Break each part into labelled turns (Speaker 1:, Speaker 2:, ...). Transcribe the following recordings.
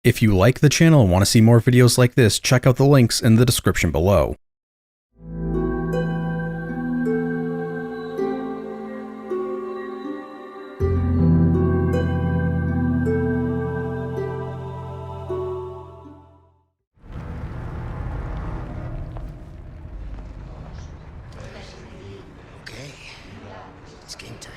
Speaker 1: If you like the channel and want to see more videos like this, check out the links in the description below.
Speaker 2: Okay, it's game time.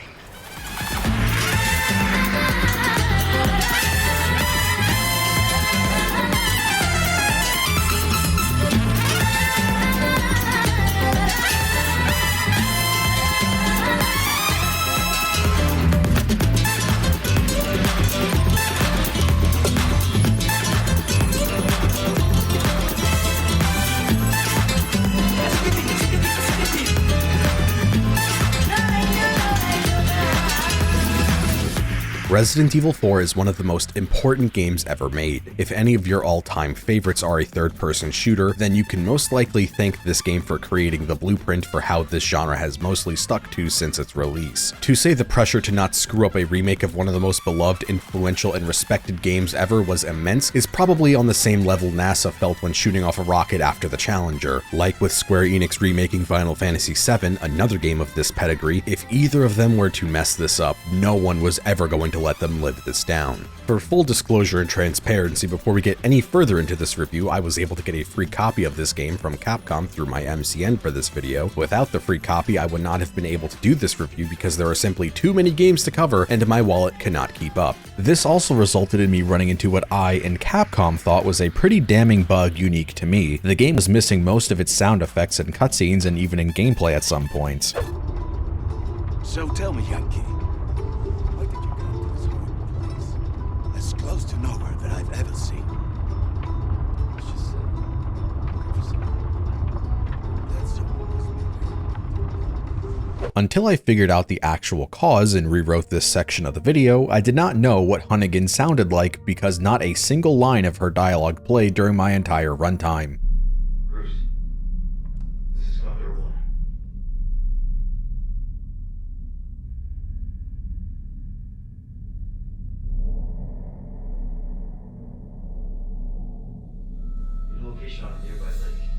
Speaker 1: Resident Evil 4 is one of the most important games ever made. If any of your all-time favorites are a third-person shooter, then you can most likely thank this game for creating the blueprint for how this genre has mostly stuck to since its release. To say the pressure to not screw up a remake of one of the most beloved, influential, and respected games ever was immense is probably on the same level NASA felt when shooting off a rocket after the Challenger. Like with Square Enix remaking Final Fantasy VII, another game of this pedigree, if either of them were to mess this up, no one was ever going to let them live this down. For full disclosure and transparency, before we get any further into this review, I was able to get a free copy of this game from Capcom through my MCN for this video. Without the free copy, I would not have been able to do this review because there are simply too many games to cover and my wallet cannot keep up. This also resulted in me running into what I and Capcom thought was a pretty damning bug unique to me. The game was missing most of its sound effects and cutscenes and even in gameplay at some points.
Speaker 3: So tell me, young kid, why did you come to this horrible place? As close to nowhere that I've ever seen.
Speaker 1: Until I figured out the actual cause and rewrote this section of the video, I did not know what Hunnigan sounded like because not a single line of her dialogue played during my entire runtime.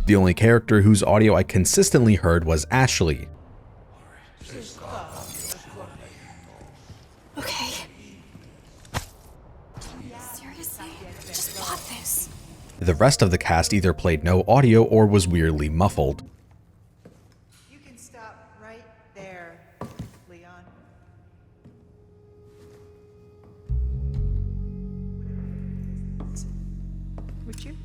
Speaker 1: The only character whose audio I consistently heard was Ashley.
Speaker 4: Okay. Seriously? Just bought this.
Speaker 1: The rest of the cast either played no audio or was weirdly muffled.
Speaker 5: You can stop right there, Leon. Would you?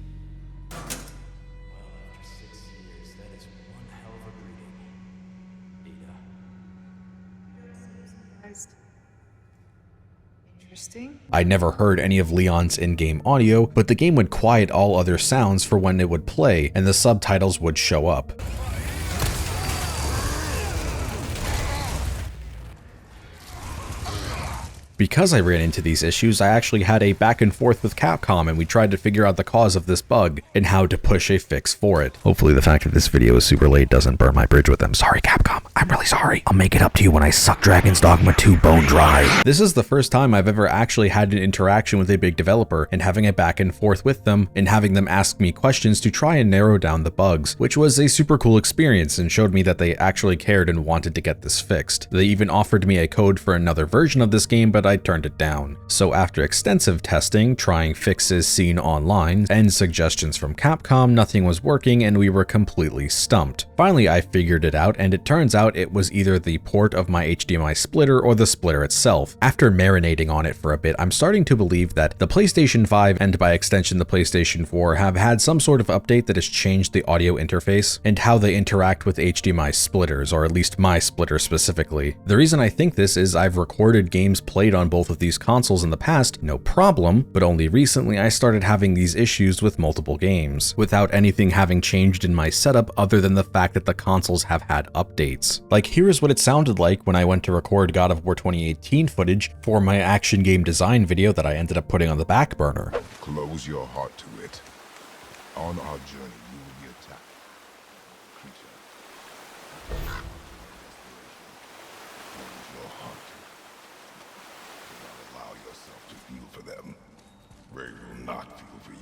Speaker 5: Interesting.
Speaker 1: I never heard any of Leon's in-game audio, but the game would quiet all other sounds for when it would play, and the subtitles would show up. Because I ran into these issues, I actually had a back and forth with Capcom and we tried to figure out the cause of this bug and how to push a fix for it. Hopefully the fact that this video is super late doesn't burn my bridge with them. Sorry Capcom, I'm really sorry. I'll make it up to you when I suck Dragon's Dogma 2 bone dry. This is the first time I've ever actually had an interaction with a big developer and having a back and forth with them and having them ask me questions to try and narrow down the bugs, which was a super cool experience and showed me that they actually cared and wanted to get this fixed. They even offered me a code for another version of this game, but I turned it down. So after extensive testing, trying fixes seen online, and suggestions from Capcom, nothing was working and we were completely stumped. Finally, I figured it out and it turns out it was either the port of my HDMI splitter or the splitter itself. After marinating on it for a bit, I'm starting to believe that the PlayStation 5 and by extension the PlayStation 4 have had some sort of update that has changed the audio interface and how they interact with HDMI splitters, or at least my splitter specifically. The reason I think this is I've recorded games played on both of these consoles in the past, no problem, but only recently I started having these issues with multiple games, without anything having changed in my setup other than the fact that the consoles have had updates. Like, here is what it sounded like when I went to record God of War 2018 footage for my action game design video that I ended up putting on the back burner.
Speaker 6: Close your heart to it. On our journey, you will be attacked. Creature. Close your heart. Do not allow yourself to feel for them. They will not feel for you.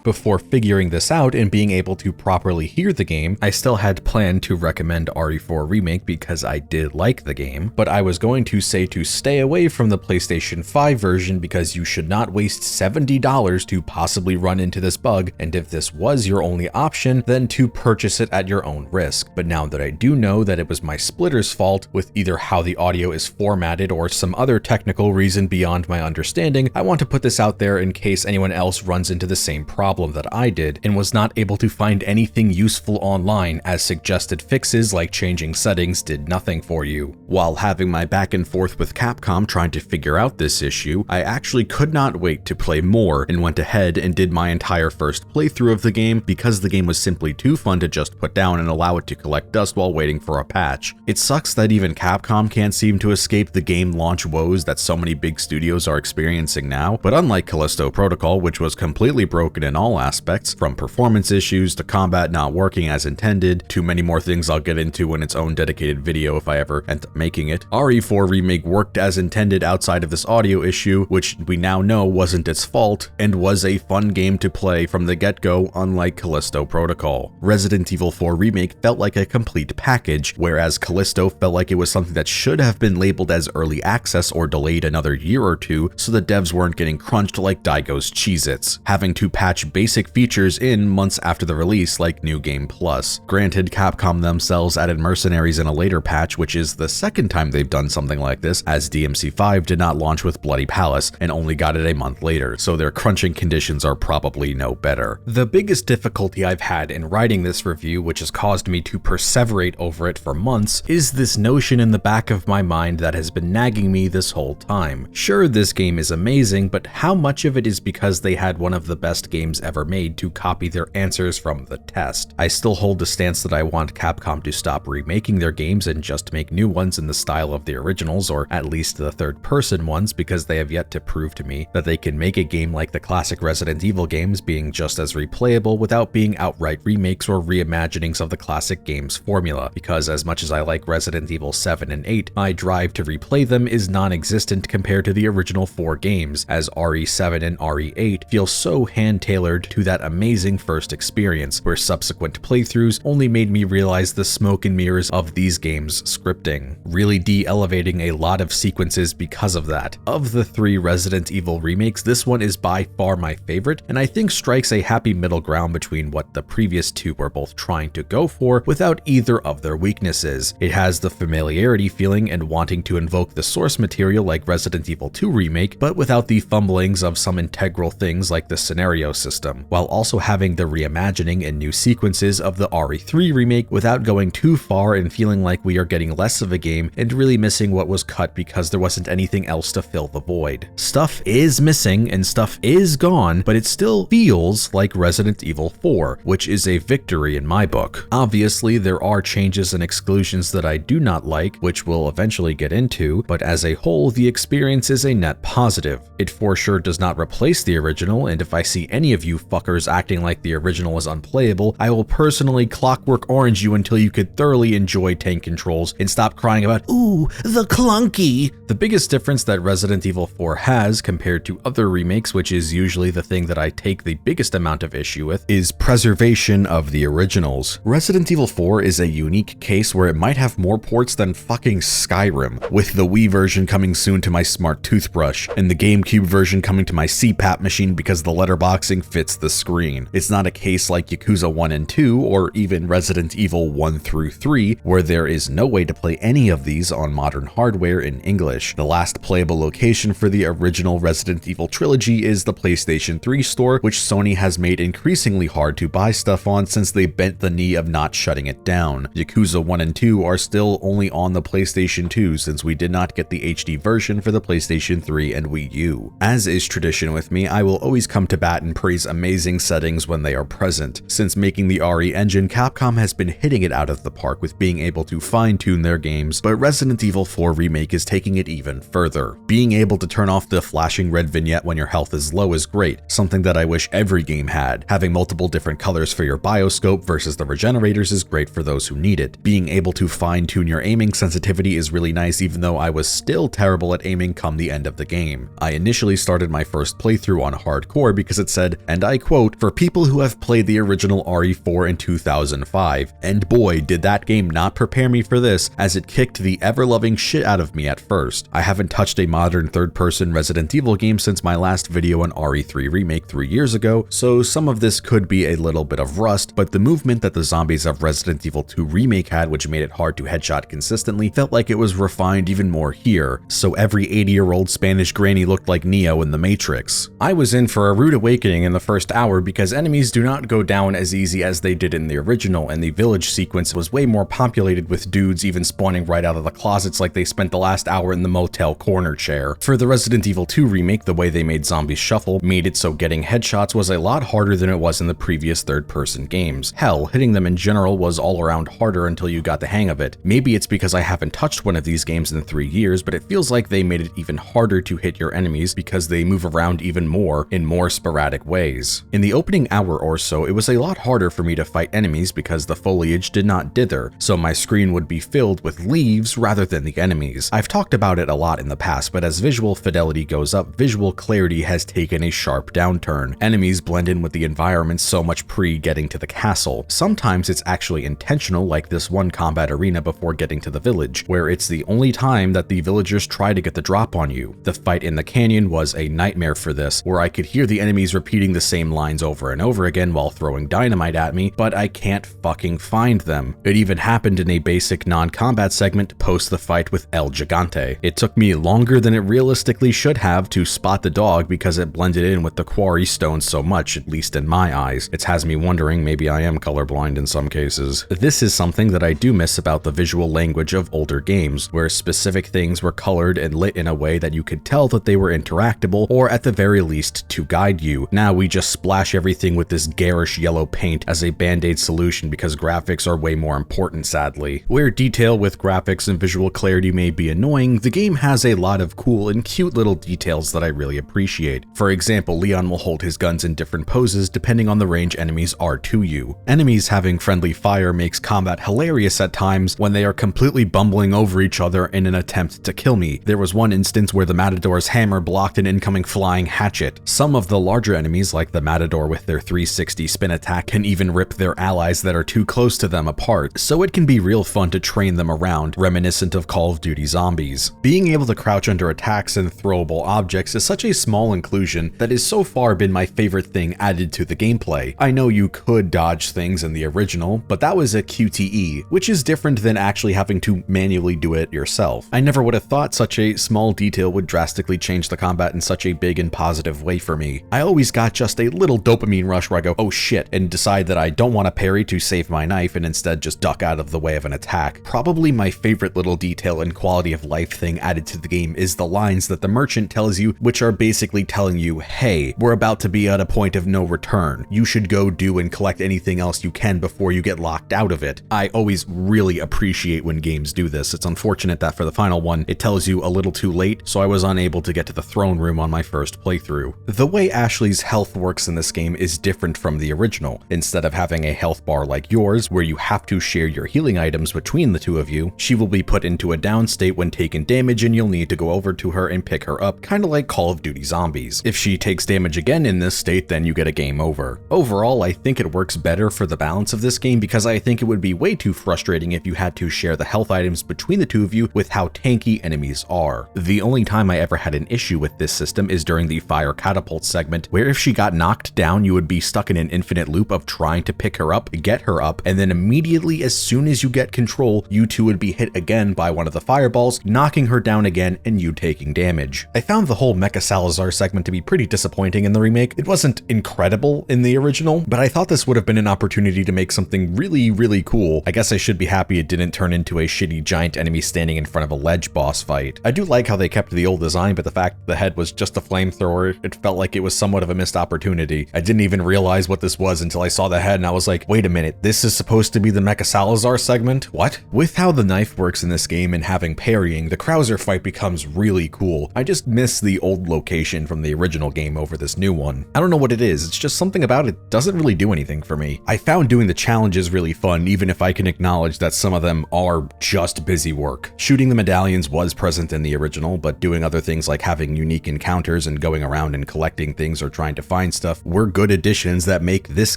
Speaker 1: Before figuring this out and being able to properly hear the game, I still had planned to recommend RE4 Remake because I did like the game, but I was going to say to stay away from the PlayStation 5 version because you should not waste $70 to possibly run into this bug, and if this was your only option, then to purchase it at your own risk. But now that I do know that it was my splitter's fault with either how the audio is formatted or some other technical reason beyond my understanding, I want to put this out there in case anyone else runs into the same problem that I did and was not able to find anything useful online, as suggested fixes like changing settings did nothing for you. While having my back and forth with Capcom trying to figure out this issue, I actually could not wait to play more and went ahead and did my entire first playthrough of the game because the game was simply too fun to just put down and allow it to collect dust while waiting for a patch. It sucks that even Capcom can't seem to escape the game launch woes that so many big studios are experiencing now, but unlike Callisto Protocol, which was completely broken in all aspects, from performance issues to combat not working as intended, to many more things I'll get into in its own dedicated video if I ever end up making it, RE4 Remake worked as intended outside of this audio issue, which we now know wasn't its fault, and was a fun game to play from the get-go, unlike Callisto Protocol. Resident Evil 4 Remake felt like a complete package, whereas Callisto felt like it was something that should have been labeled as early access or delayed another year or two so the devs weren't getting crunched like Daigo's Cheez-Its, having to patch basic features in months after the release like New Game Plus. Granted, Capcom themselves added mercenaries in a later patch, which is the second time they've done something like this, as DMC5 did not launch with Bloody Palace and only got it a month later, so their crunching conditions are probably no better. The biggest difficulty I've had in writing this review, which has caused me to perseverate over it for months, is this notion in the back of my mind that has been nagging me this whole time. Sure, this game is amazing, but how much of it is because they had one of the best games ever made to copy their answers from the test? I still hold the stance that I want Capcom to stop remaking their games and just make new ones in the style of the originals, or at least the third-person ones, because they have yet to prove to me that they can make a game like the classic Resident Evil games being just as replayable without being outright remakes or reimaginings of the classic game's formula, because as much as I like Resident Evil 7 and 8, my drive to replay them is non-existent compared to the original 4 games, as RE7 and RE8 feel so hand-tailored to that amazing first experience, where subsequent playthroughs only made me realize the smoke and mirrors of these games' scripting, really de-elevating a lot of sequences because of that. Of the 3 Resident Evil remakes, this one is by far my favorite, and I think strikes a happy middle ground between what the previous 2 were both trying to go for without either of their weaknesses. It has the familiarity feeling and wanting to invoke the source material like Resident Evil 2 Remake, but without the fumblings of some integral things like the scenario system, while also having the reimagining and new sequences of the RE3 Remake without going too far and feeling like we are getting less of a game and really missing what was cut because there wasn't anything else to fill the void. Stuff is missing and stuff is gone, but it still feels like Resident Evil 4, which is a victory in my book. Obviously, there are changes and exclusions that I do not like, which we'll eventually get into, but as a whole, the experience is a net positive. It for sure does not replace the original, and if I see any of you fuckers acting like the original is unplayable, I will personally Clockwork Orange you until you could thoroughly enjoy tank controls and stop crying about, "Ooh, the clunky." The biggest difference that Resident Evil 4 has compared to other remakes, which is usually the thing that I take the biggest amount of issue with, is preservation of the originals. Resident Evil 4 is a unique case where it might have more ports than fucking Skyrim, with the Wii version coming soon to my smart toothbrush, and the GameCube version coming to my CPAP machine because the letterboxing fits the screen. It's not a case like Yakuza 1 and 2, or even Resident Evil 1 through 3, where there is no way to play any of these on modern hardware in English. The last playable location for the original Resident Evil trilogy is the PlayStation 3 store, which Sony has made increasingly hard to buy stuff on since they bent the knee of not shutting it down. Yakuza 1 and 2 are still only on the PlayStation 2 since we did not get the HD version for the PlayStation 3 and Wii U. As is tradition with me, I will always come to bat and praise RE's amazing settings when they are present. Since making the RE engine, Capcom has been hitting it out of the park with being able to fine-tune their games, but Resident Evil 4 Remake is taking it even further. Being able to turn off the flashing red vignette when your health is low is great, something that I wish every game had. Having multiple different colors for your bioscope versus the regenerators is great for those who need it. Being able to fine-tune your aiming sensitivity is really nice, even though I was still terrible at aiming come the end of the game. I initially started my first playthrough on hardcore because it said, and I quote, "for people who have played the original RE4 in 2005, and boy did that game not prepare me for this, as it kicked the ever-loving shit out of me at first. I haven't touched a modern third-person Resident Evil game since my last video on RE3 Remake 3 years ago, so some of this could be a little bit of rust, but the movement that the zombies of Resident Evil 2 Remake had, which made it hard to headshot consistently, felt like it was refined even more here, so every 80-year-old Spanish granny looked like Neo in The Matrix. I was in for a rude awakening in the first hour because enemies do not go down as easy as they did in the original, and the village sequence was way more populated with dudes even spawning right out of the closets like they spent the last hour in the motel corner chair. For the Resident Evil 2 Remake, the way they made zombies shuffle made it so getting headshots was a lot harder than it was in the previous third-person games. Hell, hitting them in general was all around harder until you got the hang of it. Maybe it's because I haven't touched one of these games in 3 years, but it feels like they made it even harder to hit your enemies because they move around even more in more sporadic ways. In the opening hour or so, it was a lot harder for me to fight enemies because the foliage did not dither, so my screen would be filled with leaves rather than the enemies. I've talked about it a lot in the past, but as visual fidelity goes up, visual clarity has taken a sharp downturn. Enemies blend in with the environment so much pre-getting to the castle. Sometimes it's actually intentional, like this one combat arena before getting to the village, where it's the only time that the villagers try to get the drop on you. The fight in the canyon was a nightmare for this, where I could hear the enemies repeating the same lines over and over again while throwing dynamite at me, but I can't fucking find them. It even happened in a basic non-combat segment post the fight with El Gigante. It took me longer than it realistically should have to spot the dog because it blended in with the quarry stone so much, at least in my eyes. It has me wondering maybe I am colorblind in some cases. This is something that I do miss about the visual language of older games, where specific things were colored and lit in a way that you could tell that they were interactable, or at the very least to guide you. Now we just splash everything with this garish yellow paint as a band-aid solution because graphics are way more important, sadly. Where detail with graphics and visual clarity may be annoying, the game has a lot of cool and cute little details that I really appreciate. For example, Leon will hold his guns in different poses depending on the range enemies are to you. Enemies having friendly fire makes combat hilarious at times when they are completely bumbling over each other in an attempt to kill me. There was one instance where the Matador's hammer blocked an incoming flying hatchet. Some of the larger enemies, like the Matador with their 360 spin attack, can even rip their allies that are too close to them apart, so it can be real fun to train them around, reminiscent of Call of Duty Zombies. Being able to crouch under attacks and throwable objects is such a small inclusion that has so far been my favorite thing added to the gameplay. I know you could dodge things in the original, but that was a QTE, which is different than actually having to manually do it yourself. I never would have thought such a small detail would drastically change the combat in such a big and positive way for me. I always got just a little dopamine rush where I go, oh shit, and decide that I don't want to parry to save my knife and instead just duck out of the way of an attack. Probably my favorite little detail and quality of life thing added to the game is the lines that the merchant tells you, which are basically telling you, hey, we're about to be at a point of no return. You should go do and collect anything else you can before you get locked out of it. I always really appreciate when games do this. It's unfortunate that for the final one, it tells you a little too late, so I was unable to get to the throne room on my first playthrough. The way Ashley's health works in this game is different from the original. Instead of having a health bar like yours, where you have to share your healing items between the two of you, she will be put into a down state when taking damage and you'll need to go over to her and pick her up, kinda like Call of Duty Zombies. If she takes damage again in this state, then you get a game over. Overall, I think it works better for the balance of this game because I think it would be way too frustrating if you had to share the health items between the two of you with how tanky enemies are. The only time I ever had an issue with this system is during the fire catapult segment, where if she got knocked down, you would be stuck in an infinite loop of trying to pick her up, get her up, and then immediately as soon as you get control, you two would be hit again by one of the fireballs, knocking her down again and you taking damage. I found the whole Mecha Salazar segment to be pretty disappointing in the remake. It wasn't incredible in the original, but I thought this would have been an opportunity to make something really cool. I guess I should be happy it didn't turn into a shitty giant enemy standing in front of a ledge boss fight. I do like how they kept the old design, but the fact the head was just a flamethrower, it felt like it was somewhat of a missed opportunity opportunity. I didn't even realize what this was until I saw the head and I was like, wait a minute, this is supposed to be the Mecha Salazar segment? What? With how the knife works in this game and having parrying, the Krauser fight becomes really cool. I just miss the old location from the original game over this new one. I don't know what it is, it's just something about it doesn't really do anything for me. I found doing the challenges really fun, even if I can acknowledge that some of them are just busy work. Shooting the medallions was present in the original, but doing other things like having unique encounters and going around and collecting things or trying to find stuff were good additions that make this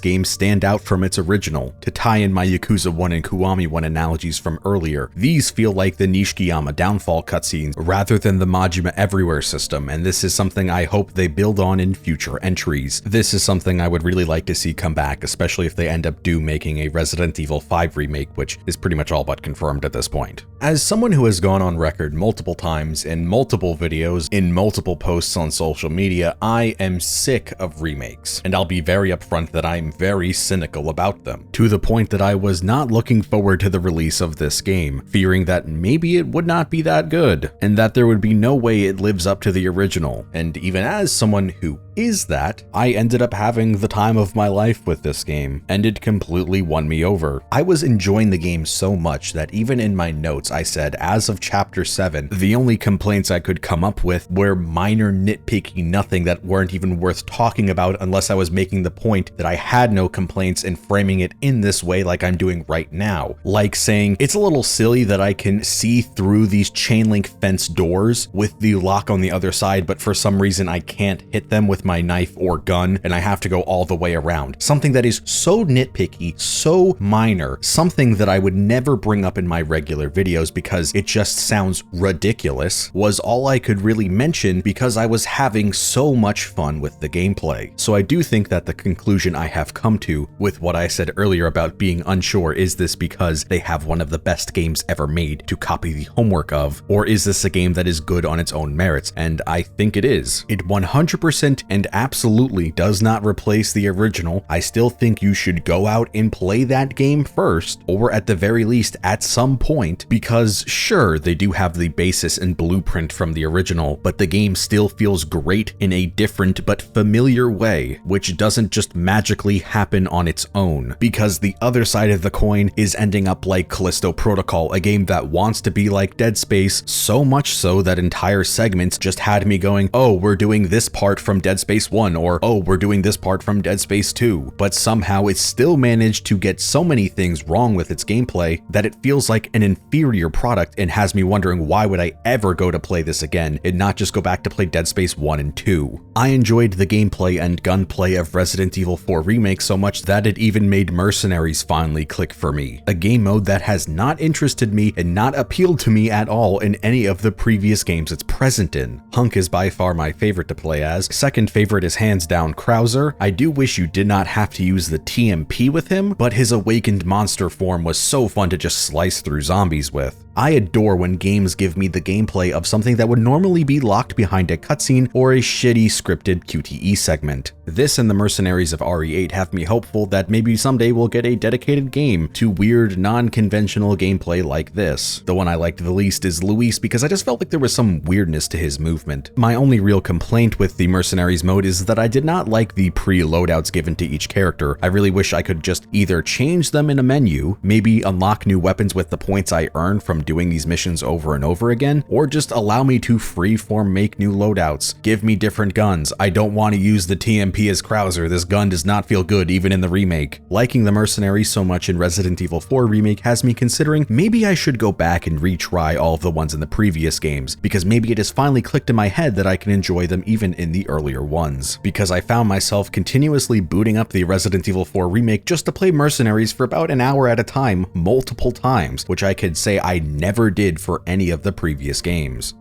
Speaker 1: game stand out from its original. To tie in my Yakuza 1 and Kiwami 1 analogies from earlier, these feel like the Nishikiyama downfall cutscenes rather than the Majima Everywhere system, and this is something I hope they build on in future entries. This is something I would really like to see come back, especially if they end up making a Resident Evil 5 remake, which is pretty much all but confirmed at this point. As someone who has gone on record multiple times in multiple videos, in multiple posts on social media, I am sick of remakes, and I'll be very upfront that I'm very cynical about them, to the point that I was not looking forward to the release of this game, fearing that maybe it would not be that good, and that there would be no way it lives up to the original. And even as someone who is that, I ended up having the time of my life with this game, and it completely won me over. I was enjoying the game so much that even in my notes I said, as of chapter 7, the only complaints I could come up with were minor nitpicky nothing that weren't even worth talking about unless I was making the point that I had no complaints and framing it in this way like I'm doing right now. Like saying, it's a little silly that I can see through these chain link fence doors with the lock on the other side, but for some reason I can't hit them with my knife or gun and I have to go all the way around. Something that is so nitpicky, so minor, something that I would never bring up in my regular videos because it just sounds ridiculous, was all I could really mention because I was having so much fun with the gameplay. So I do think that the conclusion I have come to with what I said earlier about being unsure, is this because they have one of the best games ever made to copy the homework of, or is this a game that is good on its own merits? And I think it is. It 100% and absolutely does not replace the original. I still think you should go out and play that game first, or at the very least at some point, because sure, they do have the basis and blueprint from the original, but the game still feels great in a different but familiar way, which doesn't just magically happen on its own, because the other side of the coin is ending up like Callisto Protocol, a game that wants to be like Dead Space, so much so that entire segments just had me going, oh, we're doing this part from Dead Space 1, or oh, we're doing this part from Dead Space 2, but somehow it still managed to get so many things wrong with its gameplay that it feels like an inferior product and has me wondering, why would I ever go to play this again and not just go back to play Dead Space 1 and 2? I enjoyed the gameplay and gunplay of Resident Evil 4 Remake so much that it even made Mercenaries finally click for me, a game mode that has not interested me and not appealed to me at all in any of the previous games it's present in. Hunk is by far my favorite to play as. Second favorite is hands down Krauser. I do wish you did not have to use the TMP with him, but his awakened monster form was so fun to just slice through zombies with. I adore when games give me the gameplay of something that would normally be locked behind a cutscene or a shitty scripted QTE segment. This and the Mercenaries of RE8 have me hopeful that maybe someday we'll get a dedicated game to weird, non-conventional gameplay like this. The one I liked the least is Luis because I just felt like there was some weirdness to his movement. My only real complaint with the Mercenaries mode is that I did not like the pre-loadouts given to each character. I really wish I could just either change them in a menu, maybe unlock new weapons with the points I earn from doing these missions over and over again, or just allow me to freeform make new loadouts. Give me different guns. I don't want to use the TMP as Krauser. This gun does not feel good even in the remake. Liking the Mercenaries so much in Resident Evil 4 Remake has me considering maybe I should go back and retry all of the ones in the previous games, because maybe it has finally clicked in my head that I can enjoy them even in the earlier ones. Because I found myself continuously booting up the Resident Evil 4 Remake just to play Mercenaries for about an hour at a time, multiple times, which I could say I never did for any of the previous games.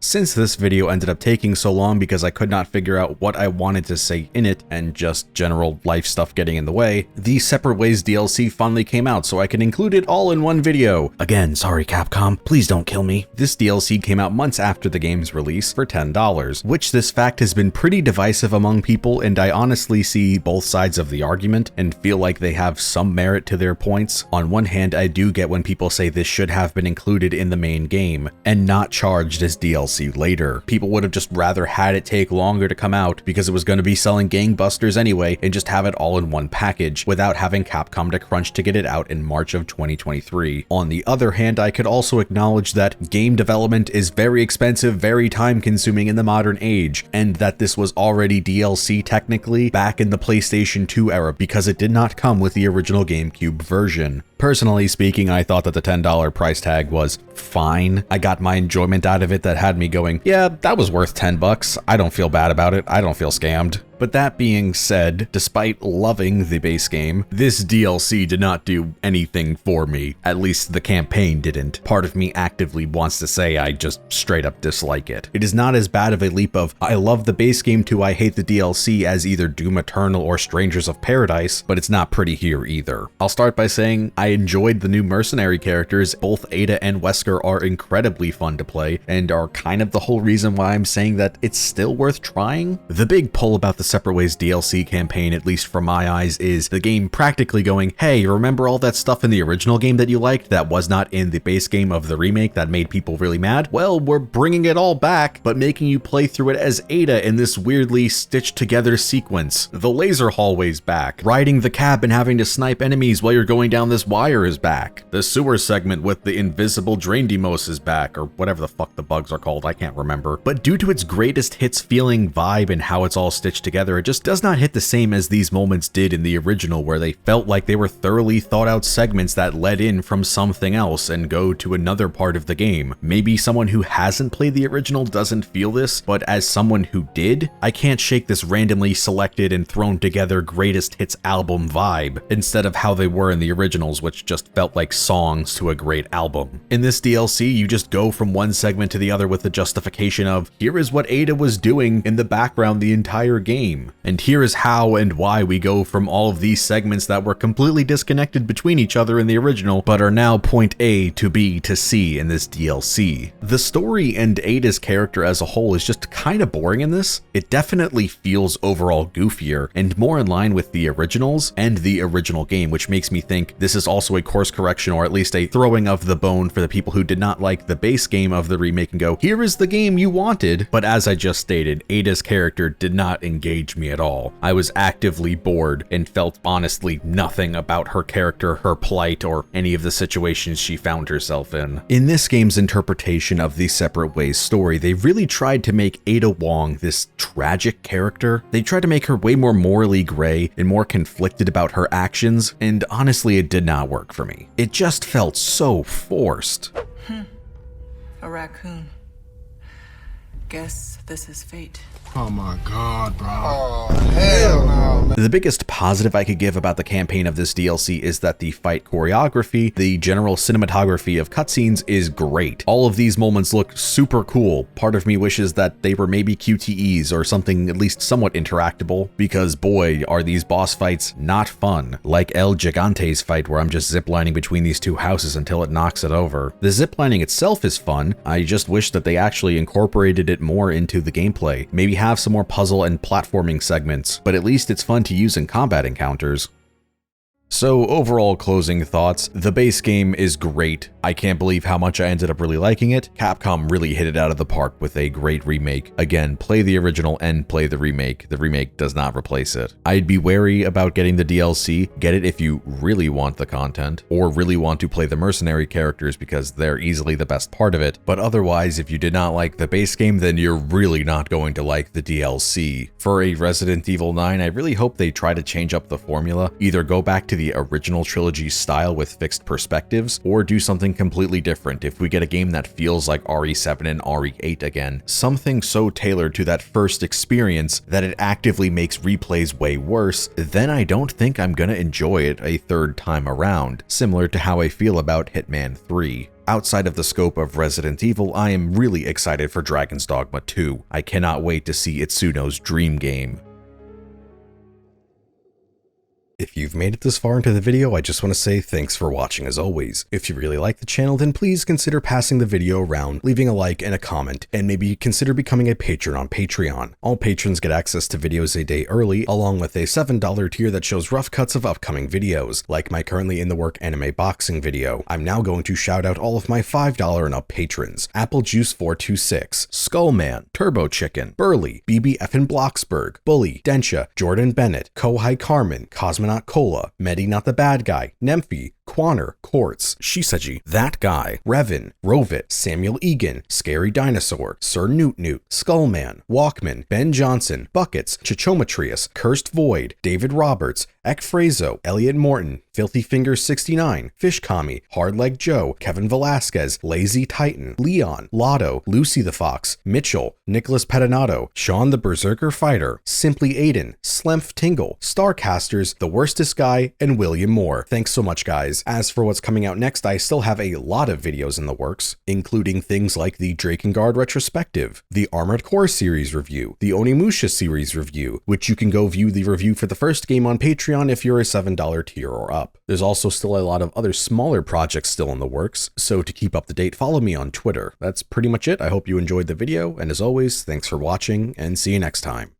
Speaker 1: Since this video ended up taking so long because I could not figure out what I wanted to say in it and just general life stuff getting in the way, the Separate Ways DLC finally came out so I can include it all in one video. Again, sorry Capcom, please don't kill me. This DLC came out months after the game's release for $10, which this fact has been pretty divisive among people, and I honestly see both sides of the argument and feel like they have some merit to their points. On one hand, I do get when people say this should have been included in the main game and not charged as DLC later. People would have just rather had it take longer to come out because it was going to be selling gangbusters anyway, and just have it all in one package without having Capcom to crunch to get it out in March of 2023. On the other hand, I could also acknowledge that game development is very expensive, very time consuming in the modern age, and that this was already DLC technically back in the PlayStation 2 era because it did not come with the original GameCube version. Personally speaking, I thought that the $10 price tag was fine. I got my enjoyment out of it that had me going, yeah, that was worth $10. I don't feel bad about it. I don't feel scammed. But that being said, despite loving the base game, this DLC did not do anything for me. At least the campaign didn't. Part of me actively wants to say I just straight up dislike it. It is not as bad of a leap of I love the base game to I hate the DLC as either Doom Eternal or Strangers of Paradise, but it's not pretty here either. I'll start by saying I enjoyed the new mercenary characters. Both Ada and Wesker are incredibly fun to play and are kind of the whole reason why I'm saying that it's still worth trying. The big pull about the Separate Ways DLC campaign, at least from my eyes, is the game practically going, hey, remember all that stuff in the original game that you liked that was not in the base game of the remake that made people really mad? Well, we're bringing it all back, but making you play through it as Ada in this weirdly stitched together sequence. The laser hallway's back. Riding the cab and having to snipe enemies while you're going down this wire is back. The sewer segment with the invisible drain demos is back, or whatever the fuck the bugs are called, I can't remember. But due to its greatest hits feeling vibe and how it's all stitched together, it just does not hit the same as these moments did in the original, where they felt like they were thoroughly thought out segments that led in from something else and go to another part of the game. Maybe someone who hasn't played the original doesn't feel this, but as someone who did, I can't shake this randomly selected and thrown together greatest hits album vibe, instead of how they were in the originals, which just felt like songs to a great album. In this DLC, you just go from one segment to the other with the justification of, here is what Ada was doing in the background the entire game. And here is how and why we go from all of these segments that were completely disconnected between each other in the original, but are now point A to B to C in this DLC. The story and Ada's character as a whole is just kind of boring in this. It definitely feels overall goofier and more in line with the originals and the original game, which makes me think this is also a course correction, or at least a throwing of the bone for the people who did not like the base game of the remake and go, here is the game you wanted. But as I just stated, Ada's character did not engage me at all. I was actively bored and felt honestly nothing about her character, her plight, or any of the situations she found herself in. In this game's interpretation of the Separate Ways story, they really tried to make Ada Wong this tragic character. They tried to make her way more morally gray and more conflicted about her actions, and honestly, it did not work for me. It just felt so forced.
Speaker 7: A raccoon. Guess this is fate.
Speaker 6: Oh my god, bro.
Speaker 2: Oh, hell no, man.
Speaker 1: The biggest positive I could give about the campaign of this DLC is that the fight choreography, the general cinematography of cutscenes is great. All of these moments look super cool. Part of me wishes that they were maybe QTEs or something at least somewhat interactable, because boy, are these boss fights not fun. Like El Gigante's fight where I'm just ziplining between these two houses until it knocks it over. The ziplining itself is fun, I just wish that they actually incorporated it more into the gameplay. Maybe have some more puzzle and platforming segments, but at least it's fun to use in combat encounters. So overall closing thoughts, the base game is great. I can't believe how much I ended up really liking it. Capcom really hit it out of the park with a great remake. Again, play the original and play the remake. The remake does not replace it. I'd be wary about getting the DLC. Get it if you really want the content or really want to play the mercenary characters because they're easily the best part of it. But otherwise, if you did not like the base game, then you're really not going to like the DLC. For a Resident Evil 9, I really hope they try to change up the formula. Either go back to the original trilogy style with fixed perspectives, or do something completely different if we get a game that feels like RE7 and RE8 again, something so tailored to that first experience that it actively makes replays way worse, then I don't think I'm gonna enjoy it a third time around, similar to how I feel about Hitman 3. Outside of the scope of Resident Evil, I am really excited for Dragon's Dogma 2. I cannot wait to see Itsuno's dream game. If you've made it this far into the video, I just want to say thanks for watching as always. If you really like the channel, then please consider passing the video around, leaving a like and a comment, and maybe consider becoming a patron on Patreon. All patrons get access to videos a day early, along with a $7 tier that shows rough cuts of upcoming videos, like my currently in the work anime boxing video. I'm now going to shout out all of my $5 and up patrons: Applejuice426, Skullman, Turbo Chicken, Burley, BBF in Bloxburg, Bully, Densha, Jordan Bennett, Kohai Carmen, Cosmonaut Cola, Medi Not the Bad Guy, Nemphy, Quaner, Quartz, Shisaji, That Guy, Revin, Rovit, Samuel Egan, Scary Dinosaur, Sir Newt Newt, Skullman, Walkman, Ben Johnson, Buckets, Chichometrius, Cursed Void, David Roberts, Ekfrazo, Elliot Morton, Filthy Fingers 69, Fish Kami, Hardleg Joe, Kevin Velasquez, Lazy Titan, Leon, Lotto, Lucy the Fox, Mitchell, Nicholas Pedinato, Sean the Berserker Fighter, Simply Aiden, Slemph Tingle, Starcasters, The Worstest Guy, and William Moore. Thanks so much, guys. As for what's coming out next, I still have a lot of videos in the works, including things like the Drakengard retrospective, the Armored Core series review, the Onimusha series review, which you can go view the review for the first game on Patreon if you're a $7 tier or up. There's also still a lot of other smaller projects still in the works, so to keep up to date, follow me on Twitter. That's pretty much it. I hope you enjoyed the video, and as always, thanks for watching, and see you next time.